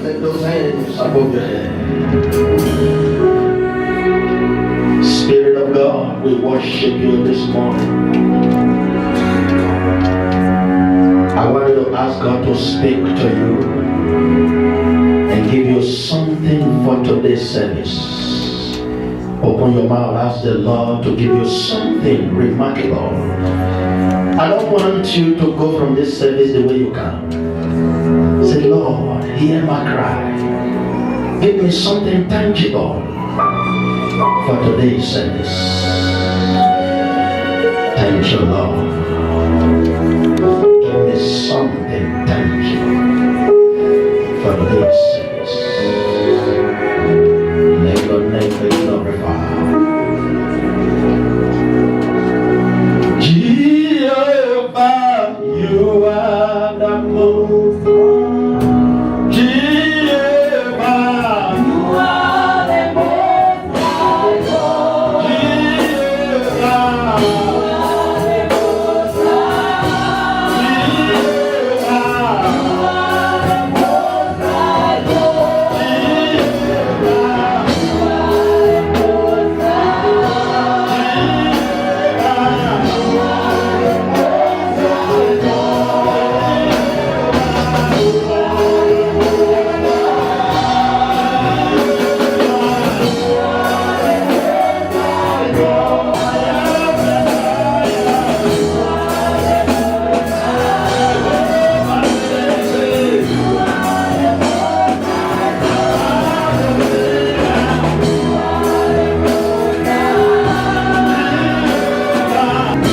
Lift those hands above your head. Spirit of God, we worship you this morning. I want you to ask God to speak to you and give you something for today's service. Open your mouth, ask the Lord to give you something remarkable. I don't want you to go from this service the way you come. Say, Lord, hear my cry. Give me something tangible for today's service. Thank you, Lord. Give me something tangible for today's service. Let your name be glorified. Jehovah, you are the most high. Jehovah, you are the most high God. Jehovah, you are the most high. Jehovah, you are the most high God. Jehovah, you are the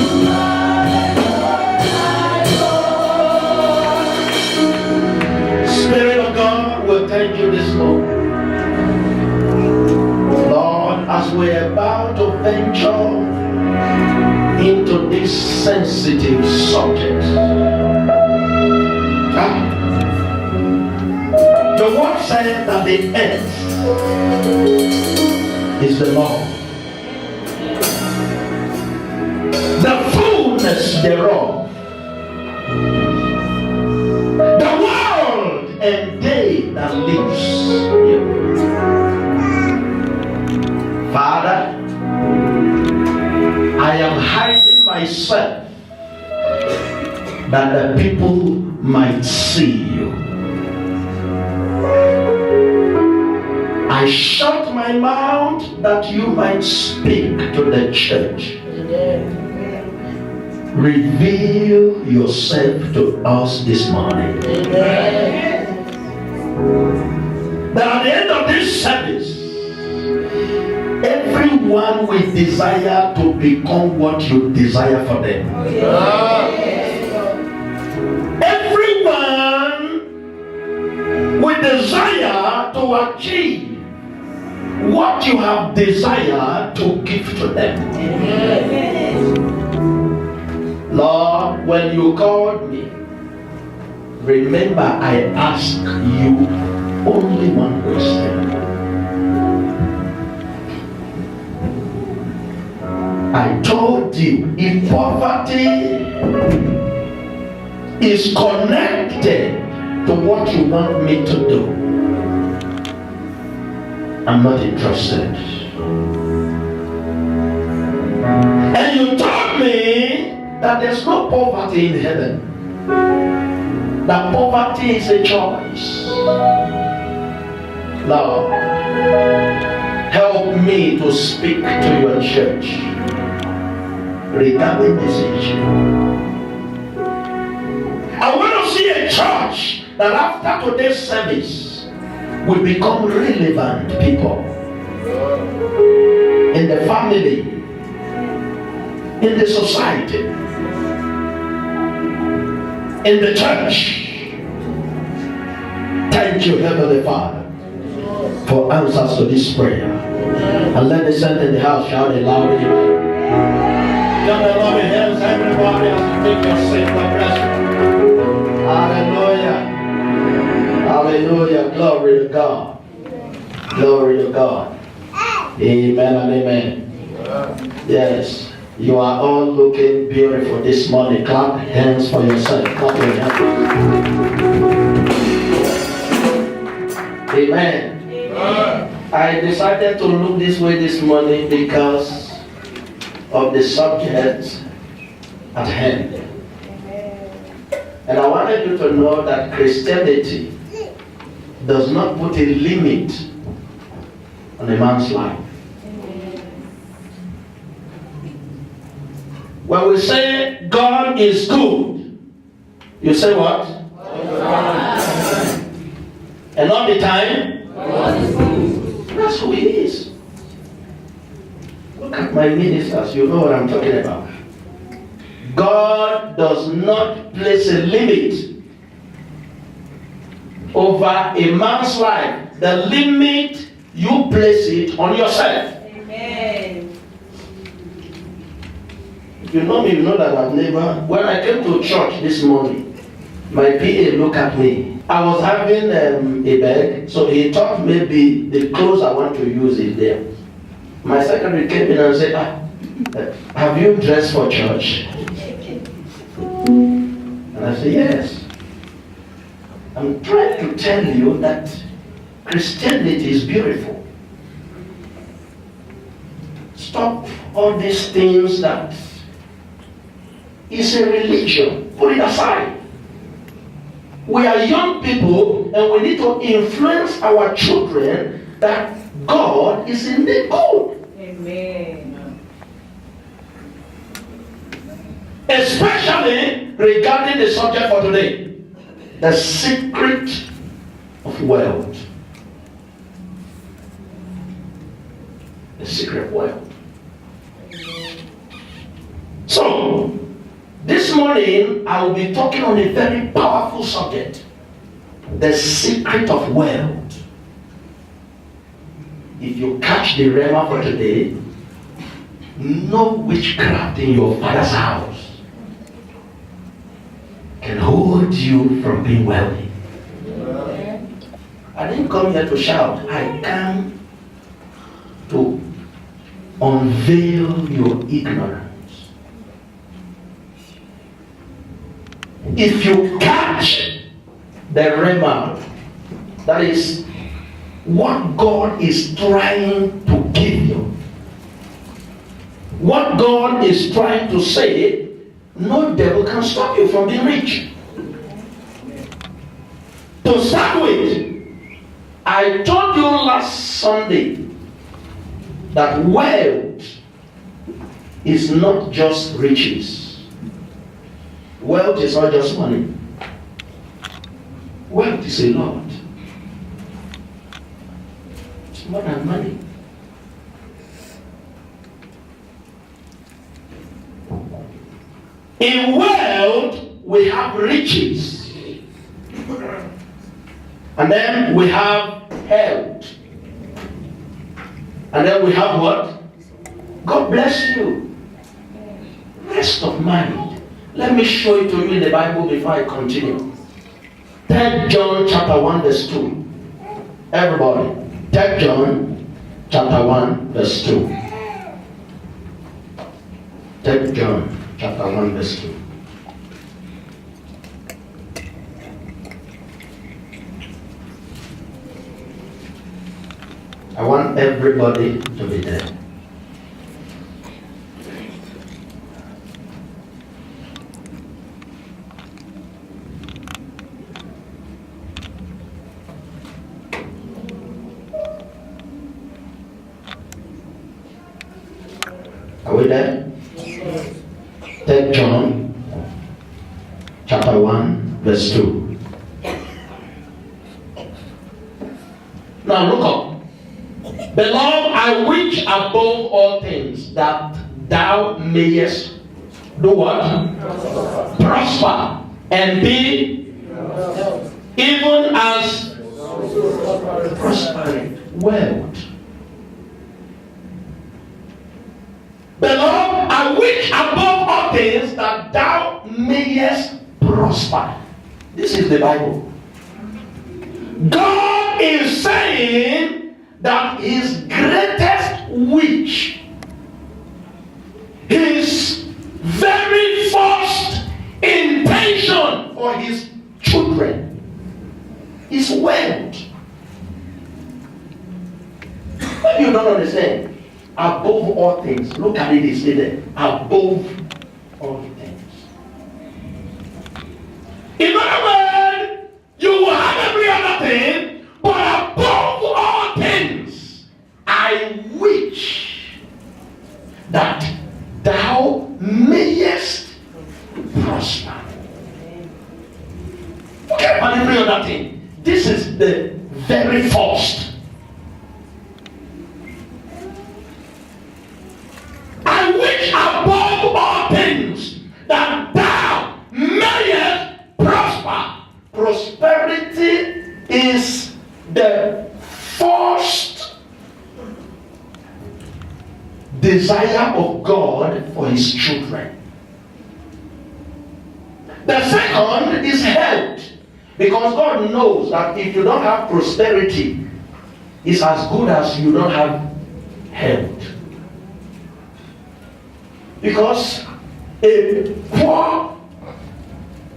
most Spirit of God, we thank you this morning. Lord, as we're about to venture into this sensitive subject, the word said that the earth is the Lord, the fullness thereof, the world and they that lives here. Father, I am hiding myself that the people might see you. I shut my mouth that you might speak to the church. Reveal yourself to us this morning. That at the end of this service, everyone will desire to become what you desire for them. Everyone will desire to achieve what you have desired to give to them. Lord, when you called me, remember I asked you only one question. I told you, if poverty is connected to what you want me to do, I'm not interested. And you told me that there's no poverty in heaven. That poverty is a choice. Lord, help me to speak to your church regarding this issue. I want to see a church that after today's service will become relevant people in the family, in the society, in the church. Thank you, Heavenly Father, for answers to this prayer. And let the saints in the house shout it loud. Give the loving hands, everybody, as you take your seat, my brethren. Hallelujah. Hallelujah. Glory to God. Glory to God. Amen and amen. Yes. You are all looking beautiful this morning. Clap hands for yourself. Clap your hands. Amen. I decided to look this way this morning because of the subject at hand. And I wanted you to know that Christianity does not put a limit on a man's life. When we say God is good, you say what? And all the time, that's who He is. Look at my ministers, you know what I'm talking about. God does not place a limit over a man's life. The limit, you place it on yourself. Amen. If you know me, you know that I've never. When I came to church this morning, my PA looked at me. I was having a bag, so he thought maybe the clothes I want to use is there. My secretary came in and said, have you dressed for church? And I said, yes. I'm trying to tell you that Christianity is beautiful. Stop all these things that is a religion. Put it aside. We are young people and we need to influence our children that God is indeed good. Amen. Especially regarding the subject for today, the secret of wealth. The secret of wealth. So, this morning I will be talking on a very powerful subject, the secret of wealth. If you catch the rhema for today, no witchcraft in your father's house can hold you from being wealthy. I didn't come here to shout. I came to unveil your ignorance. If you catch the rhema, that is what God is trying to give you, what God is trying to say, no devil can stop you from being rich. To start with, I told you last Sunday that wealth is not just riches. Wealth is not just money. Wealth is a lot. It's more than money. In wealth, we have riches. And then we have health. And then we have what? God bless you. Rest of mind. Let me show it to you in the Bible before I continue. 3 John chapter 1 verse 2. Everybody. 3 John chapter 1 verse 2. 3 John chapter 1 verse 2. I want everybody to be there. Are we there? 3 John chapter 1 verse 2. Now look up. Beloved, I wish above all things that thou mayest do what? Prosper and be even as prospering wealth. Beloved, I wish above all things that thou mayest prosper. This is the Bible. God is saying that his greatest wish, his very first intention for his children is wealth. If you don't understand, above all things, look at it, it's there. Above all things. In other words, you will have every other thing, but above all things, I wish that thou mayest prosper. Forget about every other thing. This is the very first. I wish above all things that thou mayest prosper. Prosperity is the first desire of God for his children. The second is health. Because God knows that if you don't have prosperity, it's as good as you don't have health. Because a poor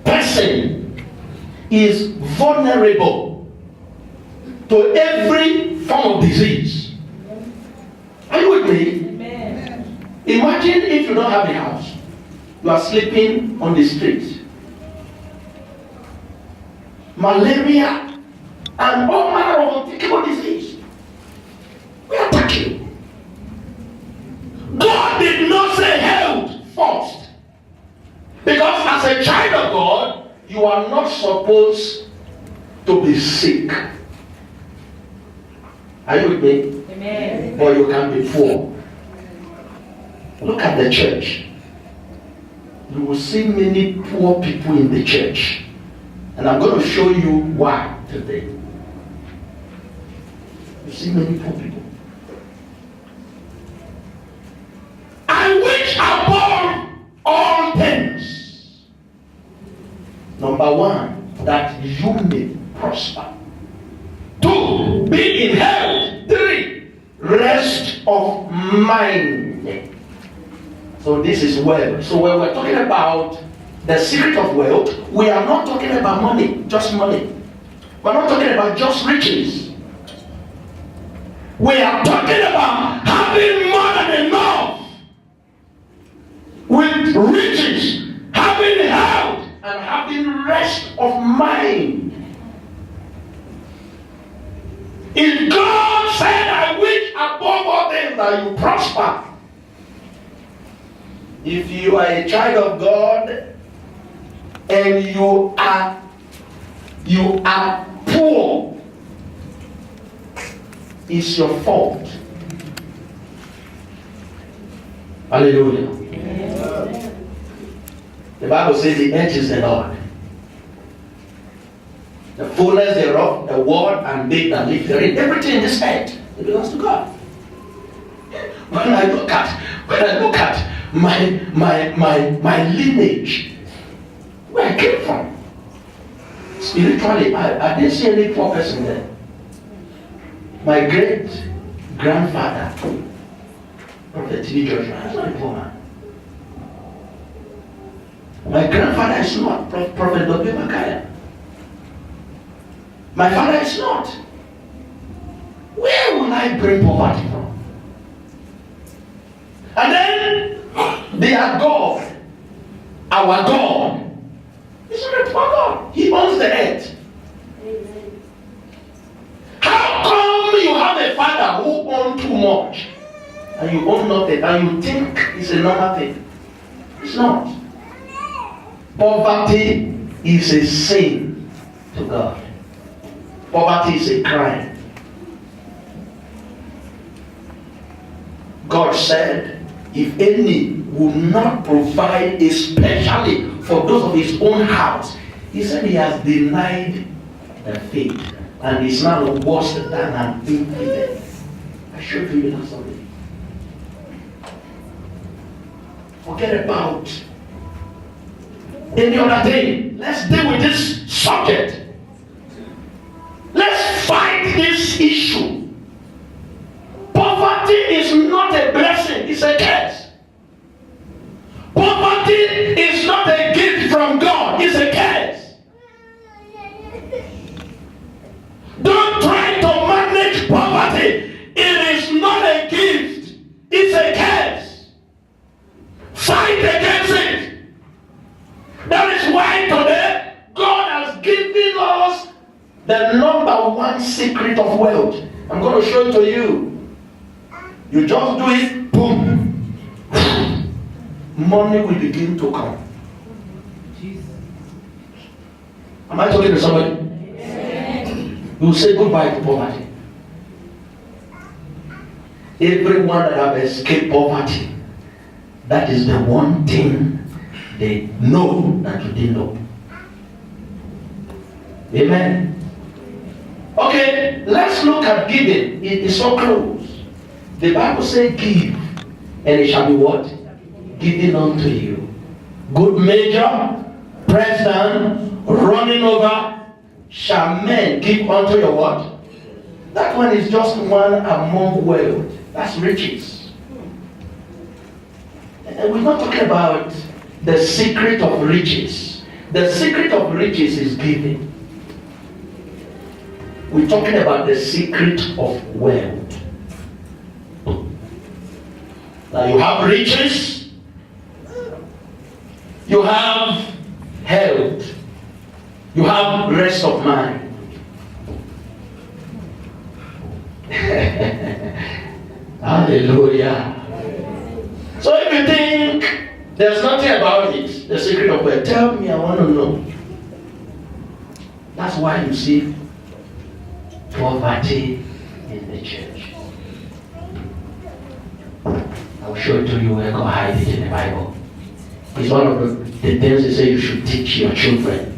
person is vulnerable to every form of disease. Are you with me? Amen. Imagine if you don't have a house. You are sleeping on the street. Malaria and all manner of unthinkable disease. We attack you. God did not say health first. Because as a child of God, you are not supposed to be sick. Are you with me? Amen. Or you can be poor. Look at the church. You will see many poor people in the church. And I'm going to show you why today. You see many poor people. I wish above all things, number one, that you may prosper. 2, be in health. 3, rest of mind. So this is wealth. So when we're talking about the secret of wealth, we are not talking about money, just money. We're not talking about just riches. We are talking about having more than enough with riches, having health, and having rest of mind. If God said, I wish above all things that you prosper, if you are a child of God, and you are poor, it's your fault. Hallelujah. Amen. The Bible says the earth is the Lord, the fullness thereof, the world and they that live therein. Everything in this earth, it belongs to God. When I look at my lineage, where I came from, spiritually, I didn't see any poor person there. My great grandfather, PROPHETIC, is not a poor man. My grandfather is not Prophet W. Makaya. My father is not. Where will I bring poverty from? And then their God, our God, is not a poor God. He owns the earth. Amen. How come you have a father who owns too much and you own nothing and you think it's a normal thing? It's not. Poverty is a sin to God. Poverty is a crime. God said, if any will not provide especially for those of his own house, he said he has denied the faith and is now worse than an infidel. I showed you that already. Forget about any other thing. Let's deal with this subject. Let's fight this issue. Poverty is not a blessing, it's a curse. Poverty is not a gift from God, it's a curse. Don't try to manage poverty. It is not not a gift, it's a curse. Fight against it. That is why today God has given us the number one secret of wealth. I'm going to show it to you. You just do it, boom. Money will begin to come. Am I talking to somebody? You will say goodbye to poverty. Everyone that have escaped poverty, that is the one thing they know that you didn't know. Amen. Okay, let's look at giving. It is so close. The Bible says, give, and it shall be what? Given unto you. Good measure, pressed down, running over, shall men give unto your what? That one is just one among wealth. That's riches. And we're not talking about the secret of riches. The secret of riches is giving. We're talking about the secret of wealth. Now you have riches, you have health, you have rest of mind. Hallelujah. So if you think there's nothing about it, the secret of wealth, tell me, I want to know. That's why you see poverty in the church. I'll show it to you where God hides it in the Bible. It's one of the things they say you should teach your children.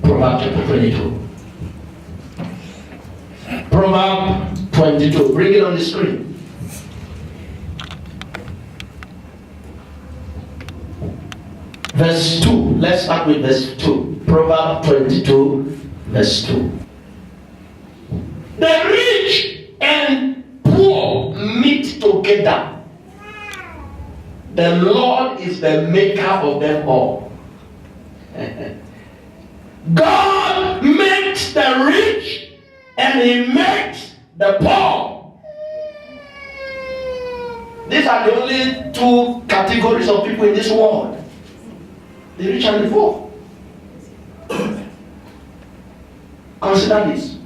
Proverbs chapter 22. Proverbs 22. Bring it on the screen. Verse 2. Let's start with verse 2. Proverbs 22, verse 2. The rich and poor meet together. The Lord is the maker of them all. God makes the rich and He makes the poor. These are the only two categories of people in this world. The rich and the poor. Consider this.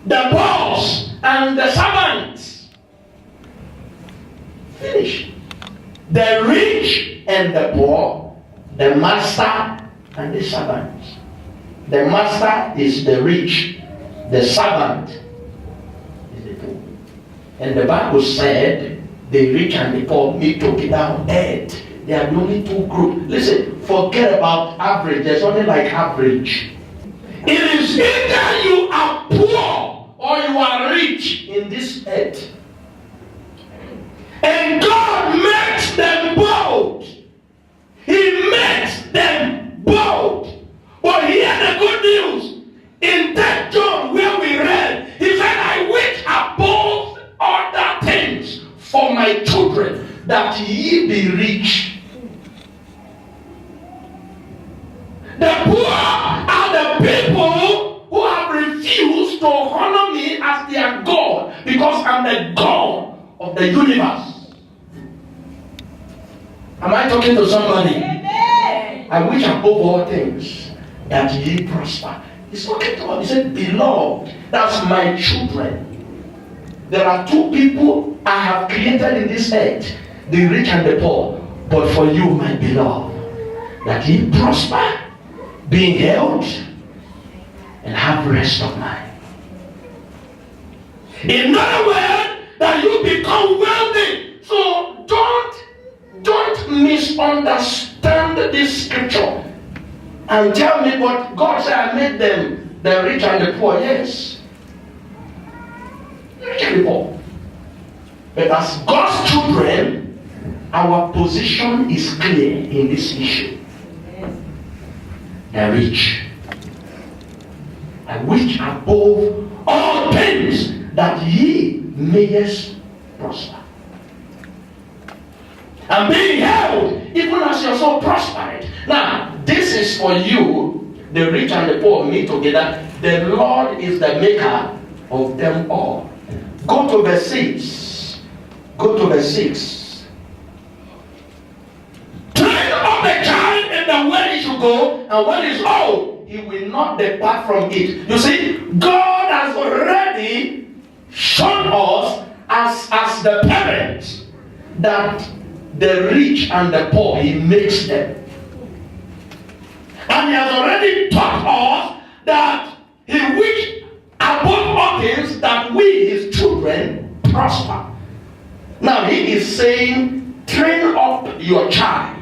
The boss and the servants. Finish. The rich and the poor, the master and the servant. The master is the rich, the servant is the poor. And the Bible said the rich and the poor meet together on earth. They are the only two groups. Listen, forget about average. There's nothing like average. It is either you are poor or you are rich in this earth. And God makes them both. He makes them both. But hear the good news. In that John where we read, he said, I wish above other things for my children, that ye be rich. The poor are the people who have refused to honor me as their God, because I'm the God of the universe. Am I talking to somebody? Amen. I wish above all things that ye prosper. He's talking to us. He said, beloved, that's my children. There are two people I have created in this earth, the rich and the poor. But for you, my beloved, that ye prosper, being held, and have rest of mind. In other words, that you become wealthy. So don't misunderstand this scripture and tell me, but God said I made them the rich and the poor. Yes, the rich and the poor. But as God's children, our position is clear in this issue. The rich. I wish above all things that ye mayest prosper. And being held, even as your soul prospered. Now, this is for you, the rich and the poor meet together. The Lord is the maker of them all. Go to verse 6. Go to verse 6. Train up the child in the way he should go, and when he's old, he will not depart from it. You see, God has already shown us as the parents that the rich and the poor, he makes them. And he has already taught us that he wished above all things that we, his children, prosper. Now he is saying, train up your child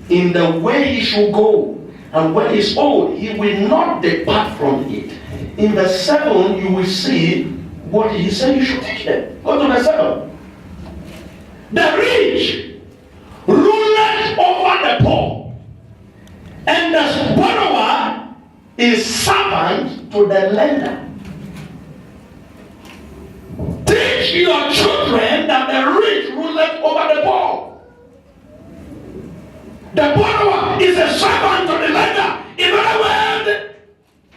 in the way he should go, and when he's old, he will not depart from it. In verse 7, you will see what he said you should teach them. Go to verse 7. The rich ruleth over the poor, and the borrower is servant to the lender. Teach your children that the rich ruleth over the poor. The borrower is a servant to the lender. In other words,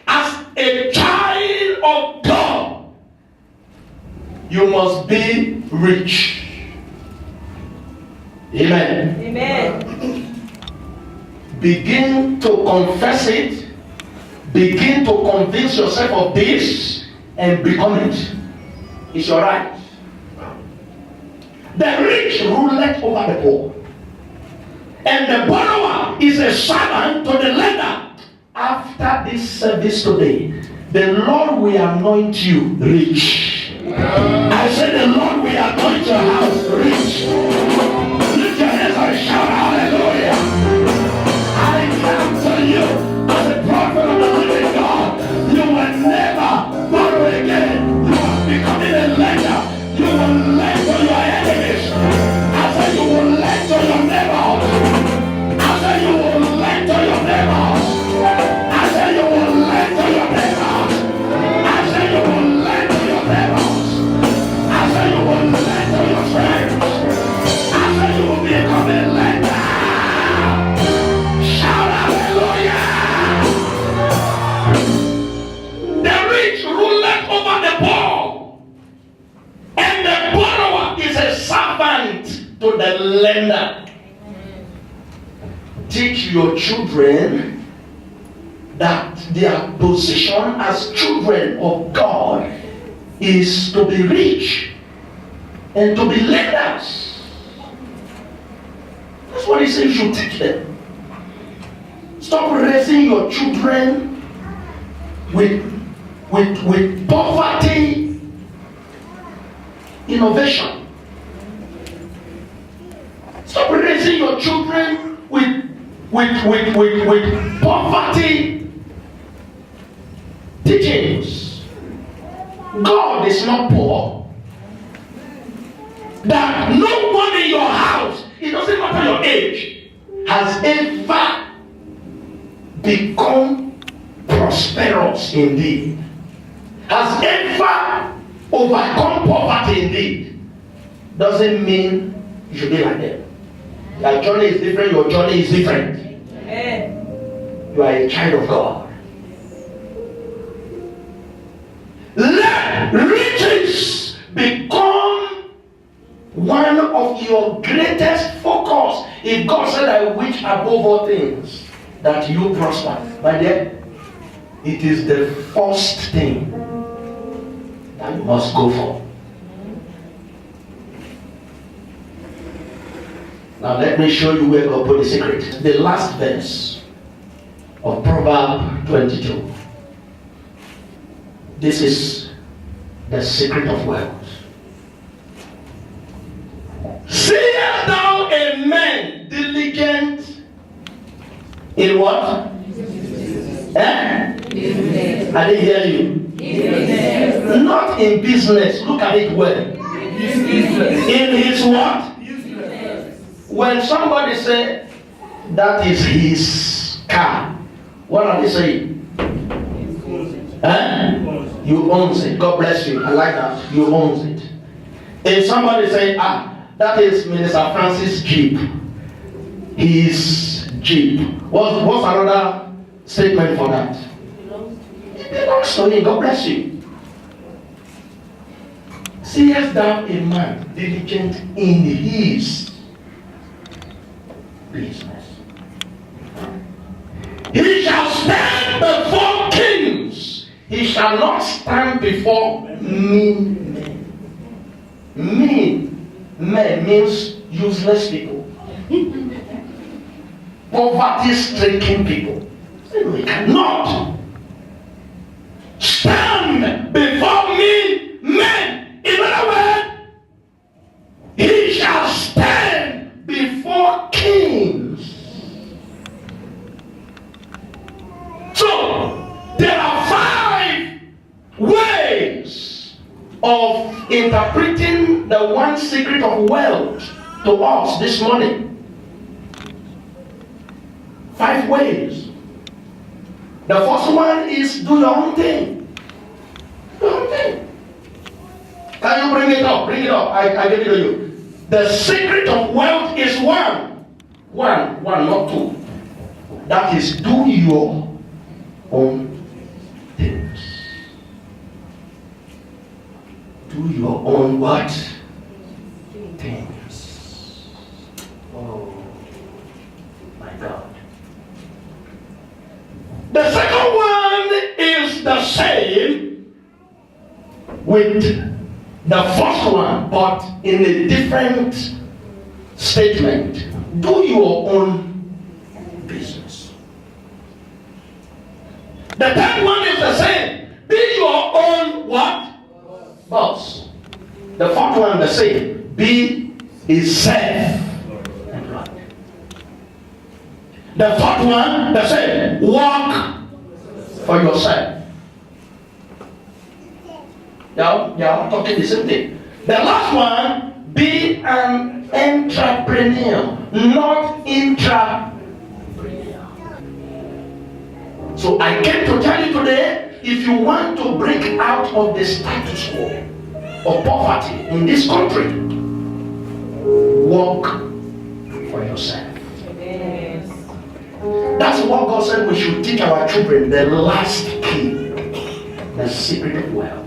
as a child of God, you must be rich. Amen. Amen. Begin to confess it. Begin to convince yourself of this and become it. It's your right. The rich ruleth over the poor, and the borrower is a servant to the lender. After this service today, the Lord will anoint you rich. I said the Lord will anoint your house rich. Lift your hands and shout hallelujah. I come to you as a prophet of the living God. You will never borrow again. You are becoming a lender. You will lend to your enemies. I said you will lend to your neighbors. I said you will lend to your neighbors. I said you will lend to your neighbors. I said you will lend to your neighbors. I said you will lend to your friends. I said you will become a lender. Shout hallelujah. The rich ruleth over the poor, and the borrower is a servant to the lender. Teach your children that their position as children of God is to be rich and to be lenders. That's what he says you should teach them. Stop raising your children with poverty innovation. Stop raising your children with poverty teachings. God is not poor. That no one in your house, it doesn't matter your age, has ever become prosperous indeed, has ever overcome poverty indeed. Doesn't mean you should be like them. Your journey is different, your journey is different. Amen. You are a child of God. Let riches become one of your greatest focus. If God said, I wish above all things that you prosper, my dear, it is the first thing that you must go for. Now let me show you where God put the secret. The last verse of Proverbs 22. This is the secret of wealth. Seest thou a man diligent in what? Eh? Business. I didn't hear you. Business. Not in business. Look at it well. Business. In his what? When somebody say that is his car, what are they saying? You own it. God bless you. I like that. You own it. If somebody say, that is Minister Francis' Jeep. His Jeep. What's another statement for that? It belongs to him. God bless you. Seest thou a man diligent in his business? He shall stand before kings. He shall not stand before mean men. Mean men means useless people. Poverty-stricken people. He cannot stand before me men. In other words, he shall stand before kings. So there are 5 ways of interpreting the one secret of wealth to us this morning. 5 ways. The first one is do your own thing. Do your own thing. Can you bring it up? Bring it up. I give it to you. The secret of wealth is one, not 2. That is do your own things. Do your own what? Things. Oh my God. The second one is the same with the first one, but in a different statement. Do your own business. The third one is the same. Be your own what? Boss. The fourth one the same. Be is self-employed. The fourth one the same. Work for yourself. Now, I'm talking the same thing. The last one, be an entrepreneur, not intrapreneur. So I came to tell you today, if you want to break out of the status quo of poverty in this country, work for yourself. Yes. That's what God said we should teach our children, the last key, the secret of wealth.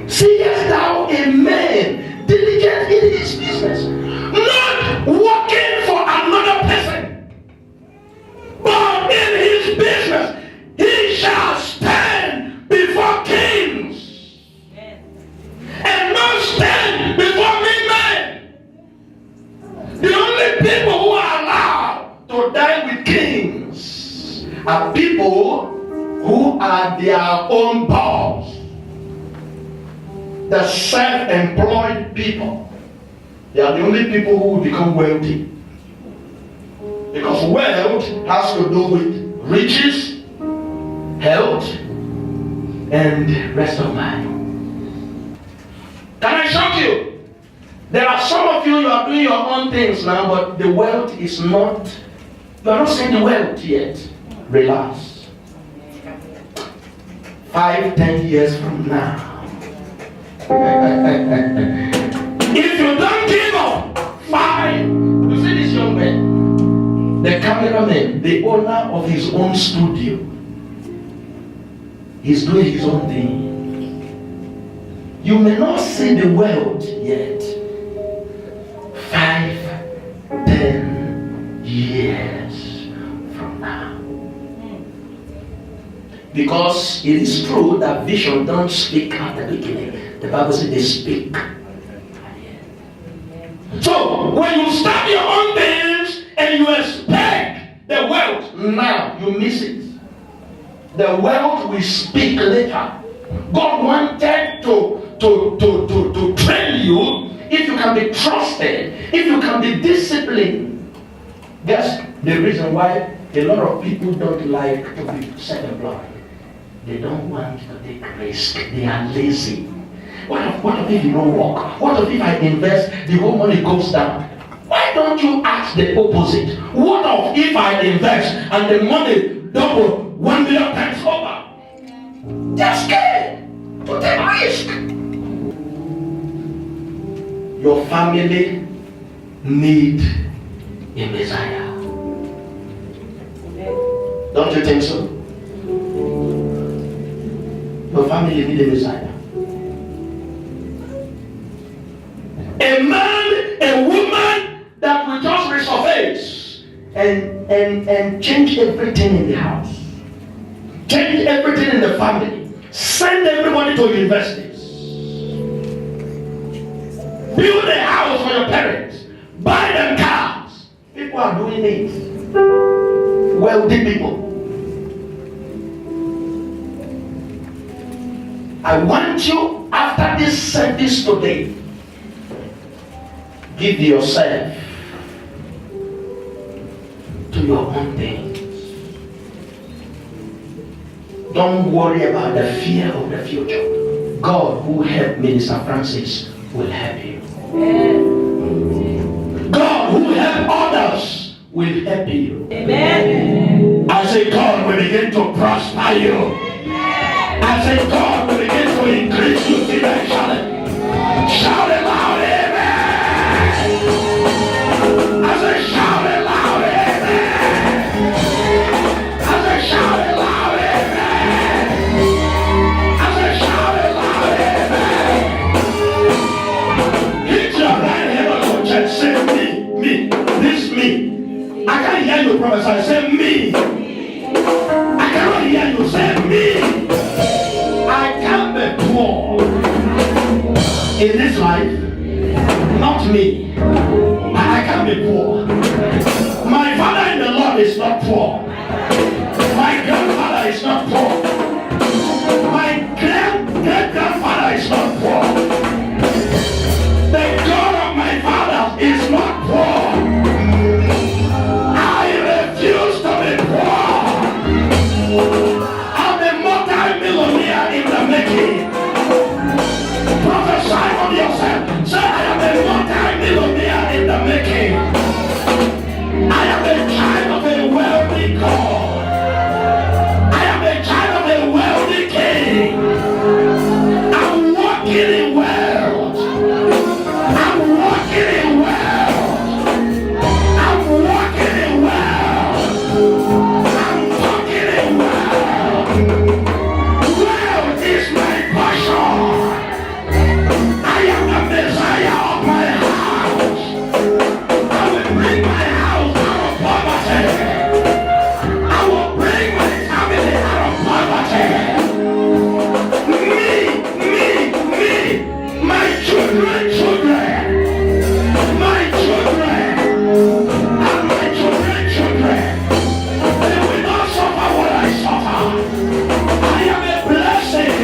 Seest thou a man diligent in his business, not working for another person, but in his business he shall stand before kings, and not stand before men. The only people who are allowed to dine with kings are people who are their own boss. The self-employed people, they are the only people who will become wealthy. Because wealth has to do with riches, health, and rest of mind. Can I shock you? There are some of you are doing your own things now, but the wealth is not, you are not seeing the wealth yet. Relax. 5-10 years from now, if you don't give up, fine. You see this young man, the cameraman, the owner of his own studio, he's doing his own thing. You may not see the wealth yet. 5-10 years from now. Because it is true that vision don't speak at the beginning. The Bible says they speak. So when you start your own things and you expect the wealth now, you miss it. The wealth will speak later. God wanted to train you if you can be trusted, if you can be disciplined. That's the reason why a lot of people don't like to be self-employed. They don't want to take risk. They are lazy. What if you don't work? What if I invest, the whole money goes down? Why don't you ask the opposite? What if I invest and the money double 1 million times over? They're scared to take risk. Your family need a Messiah. Don't you think so? Your family need a Messiah. and change everything in the house. Change everything in the family. Send everybody to universities. Build a house for your parents. Buy them cars. People are doing it. Wealthy people. I want you, after this service today, give yourself to your own things. Don't worry about the fear of the future. God, who helped Minister Francis, will help you. God, who helped others, will help you. Amen. I say, God will begin to prosper you. I say, God will begin to increase you financially. Shout it loud, amen. I say, shout it loud, amen. I say, shout it loud, amen. I say, shout it loud, amen. Hit your right hand on your chest. Say, me, this me. I can't hear you prophesy. Say, me. I cannot hear you. Say, me. I can be poor in this life, not me. I can be poor. My father in the Lord is not poor. My grandfather is not poor. My great-grandfather is not poor. The God of my father is not poor. I refuse to be poor. Millionaire in the making. Prophesy on yourself. Say, I am a multi-millionaire in the making. I am a child of a wealthy God. I am a child of a wealthy king. I'm walking in wealth. I'm walking in wealth. I'm walking in wealth. I'm talking in wealth. Is my passion. I am the Messiah of my house. I will bring my house out of poverty. I will bring my family out of poverty. Me, my children, my children, and my children. They will not suffer what I suffer. I am a blessing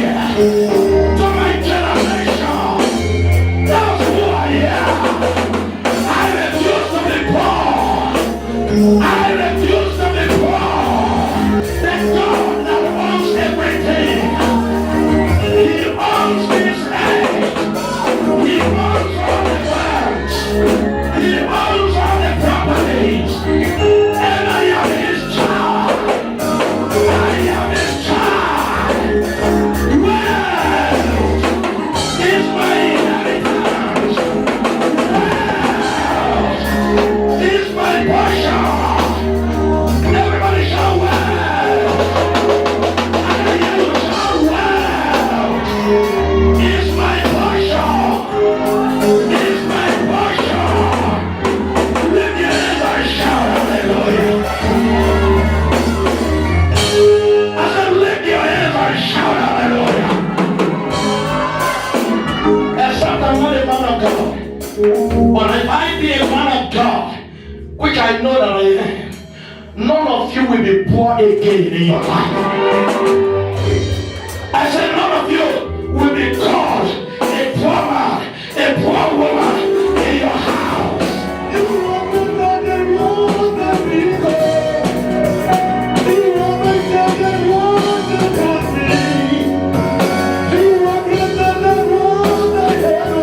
to my generation. That's who I am. I refuse to be poor. I refuse to be poor. The God that owns everything. He owns this earth. He owns all the works. He owns all the properties. And I am his child. I am his child. Wealth is my inheritance. Wealth is my portion. Everybody shout wealth. I can hear you shout wealth. Is my portion. Is my portion. Lift your hands and shout hallelujah. I said lift your hands and shout hallelujah. Except I'm not a man of God. But if I be a man of God, which I know that I am, none of you will be poor again in your life. I said none of you will be called a poor man, a poor woman in your house. You are the God that wants the people. You are the God that wants the country. You are the God that wants the heaven.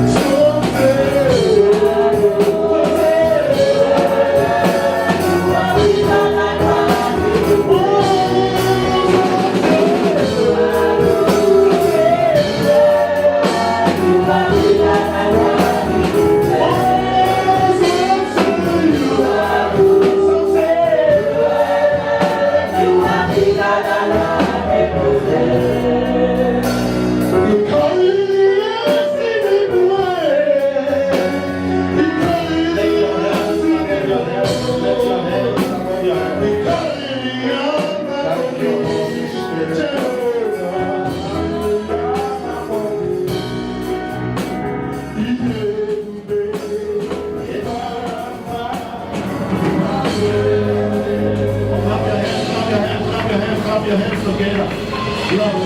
So Glory.